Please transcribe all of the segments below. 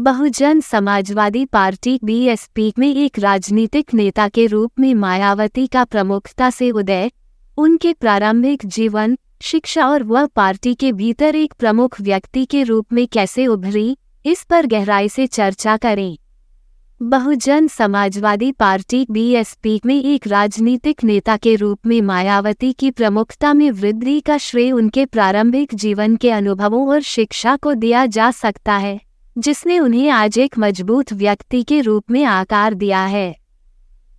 Bahujan Samajwadi party BSP में एक राजनीतिक नेता के रूप में मायावती का प्रमुखता से उदय, उनके प्रारंभिक जीवन, शिक्षा और वह पार्टी के भीतर एक प्रमुख व्यक्ति के रूप में कैसे उभरी, इस पर गहराई से चर्चा करें। बहुजन समाजवादी पार्टी बीएसपी में एक राजनीतिक नेता के रूप में मायावती की प्रमुखता में वृद्धि का श्रेय उनके प्रारंभिक जीवन के अनुभवों और शिक्षा को दिया जा सकता है, जिसने उन्हें आज एक मजबूत व्यक्ति के रूप में आकार दिया है।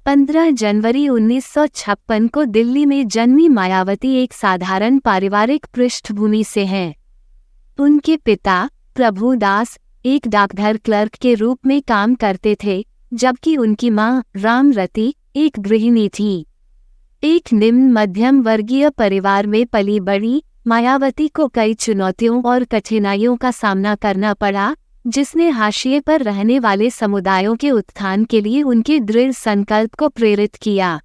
15 जनवरी 1956 को दिल्ली में जन्मी मायावती एक साधारण पारिवारिक पृष्ठभूमि से हैं। उनके पिता प्रभुदास एक डाकघर क्लर्क के रूप में काम करते थे, जबकि उनकी मां रामरती एक गृहिणी थी। एक निम्न मध्यम वर्गीय परिवार में पली बड़ी मायावती को कई चुनौतियों और कठिनाइयों का सामना करना पड़ा, जिसने हाशिए पर रहने वाले समुदायों के उत्थान के लिए उनके दृढ़ संकल्प को प्रेरित किया।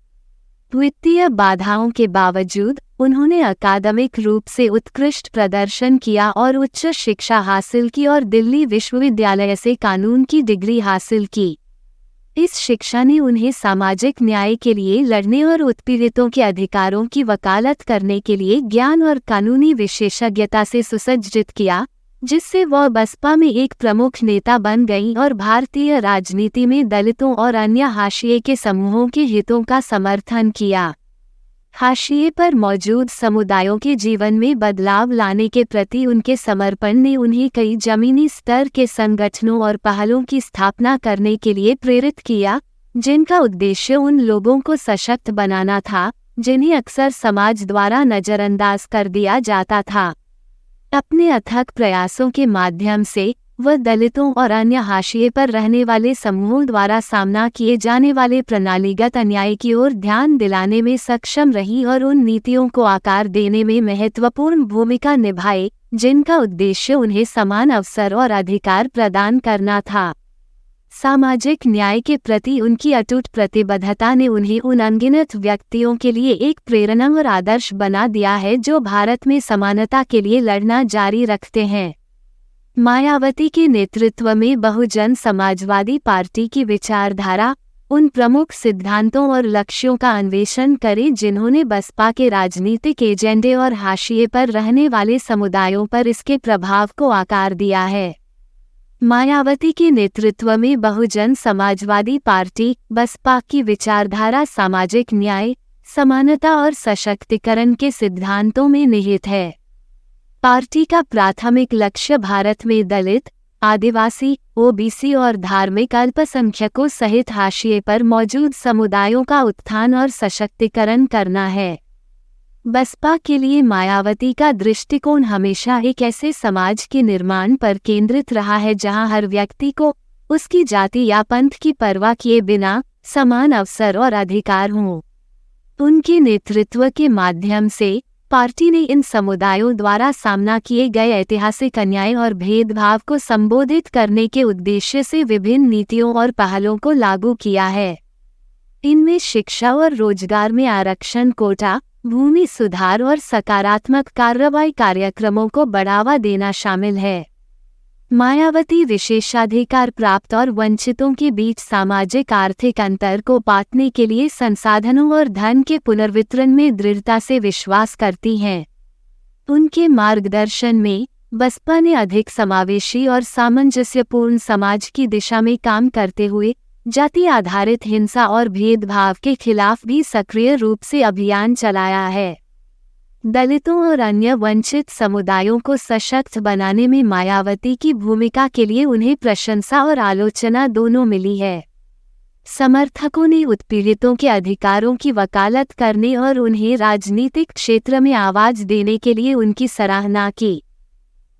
वित्तीय बाधाओं के बावजूद उन्होंने अकादमिक रूप से उत्कृष्ट प्रदर्शन किया और उच्च शिक्षा हासिल की और दिल्ली विश्वविद्यालय से कानून की डिग्री हासिल की। इस शिक्षा ने उन्हें सामाजिक न्याय के लिए लड़ने और उत्पीड़ितों के अधिकारों की वकालत करने के लिए ज्ञान और कानूनी विशेषज्ञता से सुसज्जित किया, जिससे वह बसपा में एक प्रमुख नेता बन गईं और भारतीय राजनीति में दलितों और अन्य हाशिए के समूहों के हितों का समर्थन किया। हाशिए पर मौजूद समुदायों के जीवन में बदलाव लाने के प्रति उनके समर्पण ने उन्हें कई जमीनी स्तर के संगठनों और पहलों की स्थापना करने के लिए प्रेरित किया, जिनका उद्देश्य उन लोगों को सशक्त बनाना था जिन्हें अक्सर समाज द्वारा नजरअंदाज कर दिया जाता था। अपने अथक प्रयासों के माध्यम से वह दलितों और अन्य हाशिए पर रहने वाले समूहों द्वारा सामना किए जाने वाले प्रणालीगत अन्याय की ओर ध्यान दिलाने में सक्षम रही और उन नीतियों को आकार देने में महत्वपूर्ण भूमिका निभाई, जिनका उद्देश्य उन्हें समान अवसर और अधिकार प्रदान करना था। सामाजिक न्याय के प्रति उनकी अटूट प्रतिबद्धता ने उन्हें उन अनगिनत व्यक्तियों के लिए एक प्रेरणा और आदर्श बना दिया है जो भारत में समानता के लिए लड़ना जारी रखते हैं। मायावती के नेतृत्व में बहुजन समाजवादी पार्टी की विचारधारा उन प्रमुख सिद्धांतों और लक्ष्यों का अन्वेषण करे जिन्होंने बसपा के राजनीतिक एजेंडे और हाशिए पर रहने वाले समुदायों पर इसके प्रभाव को आकार दिया है। मायावती के नेतृत्व में बहुजन समाजवादी पार्टी बसपा की विचारधारा सामाजिक न्याय, समानता और सशक्तिकरण के सिद्धांतों में निहित है। पार्टी का प्राथमिक लक्ष्य भारत में दलित, आदिवासी, ओबीसी और धार्मिक अल्पसंख्यकों सहित हाशिए पर मौजूद समुदायों का उत्थान और सशक्तिकरण करना है। बसपा के लिए मायावती का दृष्टिकोण हमेशा एक ऐसे समाज के निर्माण पर केंद्रित रहा है जहां हर व्यक्ति को उसकी जाति या पंथ की परवाह किए बिना समान अवसर और अधिकार हों। उनके नेतृत्व के माध्यम से पार्टी ने इन समुदायों द्वारा सामना किए गए ऐतिहासिक अन्याय और भेदभाव को संबोधित करने के उद्देश्य से विभिन्न नीतियों और पहलों को लागू किया है। इनमें शिक्षा और रोजगार में आरक्षण, कोटा, भूमि सुधार और सकारात्मक कार्रवाई कार्यक्रमों को बढ़ावा देना शामिल है। मायावती विशेषाधिकार प्राप्त और वंचितों के बीच सामाजिक आर्थिक अंतर को पाटने के लिए संसाधनों और धन के पुनर्वितरण में दृढ़ता से विश्वास करती हैं। उनके मार्गदर्शन में बसपा ने अधिक समावेशी और सामंजस्यपूर्ण समाज की दिशा में काम करते हुए जाति आधारित हिंसा और भेदभाव के खिलाफ भी सक्रिय रूप से अभियान चलाया है। दलितों और अन्य वंचित समुदायों को सशक्त बनाने में मायावती की भूमिका के लिए उन्हें प्रशंसा और आलोचना दोनों मिली है। समर्थकों ने उत्पीड़ितों के अधिकारों की वकालत करने और उन्हें राजनीतिक क्षेत्र में आवाज देने के लिए उनकी सराहना की।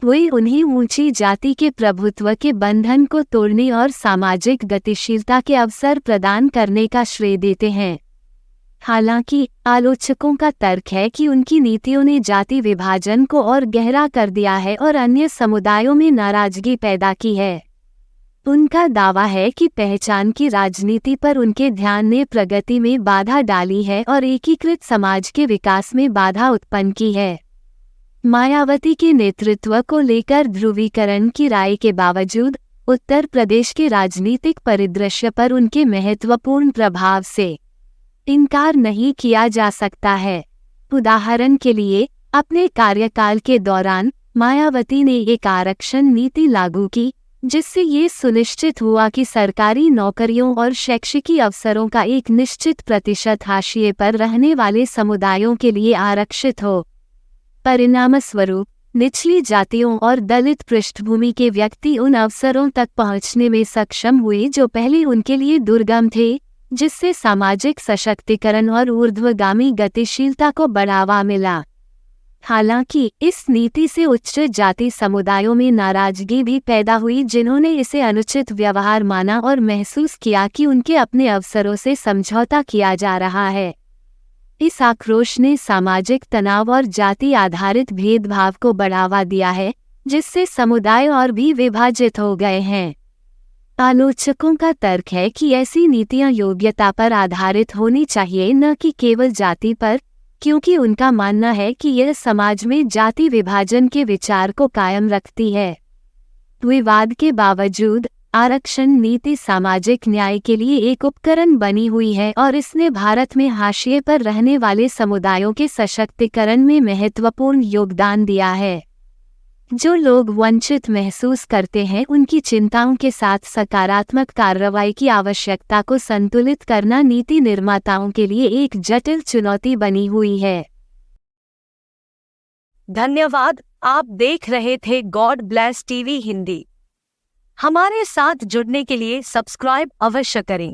वे उन्हें ऊंची जाति के प्रभुत्व के बंधन को तोड़ने और सामाजिक गतिशीलता के अवसर प्रदान करने का श्रेय देते हैं। हालांकि आलोचकों का तर्क है कि उनकी नीतियों ने जाति विभाजन को और गहरा कर दिया है और अन्य समुदायों में नाराजगी पैदा की है। उनका दावा है कि पहचान की राजनीति पर उनके ध्यान ने प्रगति में बाधा डाली है और एकीकृत समाज के विकास में बाधा उत्पन्न की है। मायावती के नेतृत्व को लेकर ध्रुवीकरण की राय के बावजूद उत्तर प्रदेश के राजनीतिक परिदृश्य पर उनके महत्वपूर्ण प्रभाव से इनकार नहीं किया जा सकता है। उदाहरण के लिए, अपने कार्यकाल के दौरान मायावती ने एक आरक्षण नीति लागू की, जिससे ये सुनिश्चित हुआ कि सरकारी नौकरियों और शैक्षिकी अवसरों का एक निश्चित प्रतिशत हाशिए पर रहने वाले समुदायों के लिए आरक्षित हो। परिणामस्वरूप निचली जातियों और दलित पृष्ठभूमि के व्यक्ति उन अवसरों तक पहुंचने में सक्षम हुए जो पहले उनके लिए दुर्गम थे, जिससे सामाजिक सशक्तिकरण और ऊर्ध्वगामी गतिशीलता को बढ़ावा मिला। हालांकि इस नीति से उच्च जाति समुदायों में नाराजगी भी पैदा हुई, जिन्होंने इसे अनुचित व्यवहार माना और महसूस किया कि उनके अपने अवसरों से समझौता किया जा रहा है। इस आक्रोश ने सामाजिक तनाव और जाति आधारित भेदभाव को बढ़ावा दिया है, जिससे समुदाय और भी विभाजित हो गए हैं। आलोचकों का तर्क है कि ऐसी नीतियां योग्यता पर आधारित होनी चाहिए, न कि केवल जाति पर, क्योंकि उनका मानना है कि यह समाज में जाति विभाजन के विचार को कायम रखती है। विवाद के बावजूद आरक्षण नीति सामाजिक न्याय के लिए एक उपकरण बनी हुई है और इसने भारत में हाशिए पर रहने वाले समुदायों के सशक्तिकरण में महत्वपूर्ण योगदान दिया है। जो लोग वंचित महसूस करते हैं, उनकी चिंताओं के साथ सकारात्मक कार्रवाई की आवश्यकता को संतुलित करना नीति निर्माताओं के लिए एक जटिल चुनौती बनी हुई है। धन्यवाद। आप देख रहे थे गॉड ब्लेस टीवी हिंदी। हमारे साथ जुड़ने के लिए सब्सक्राइब अवश्य करें।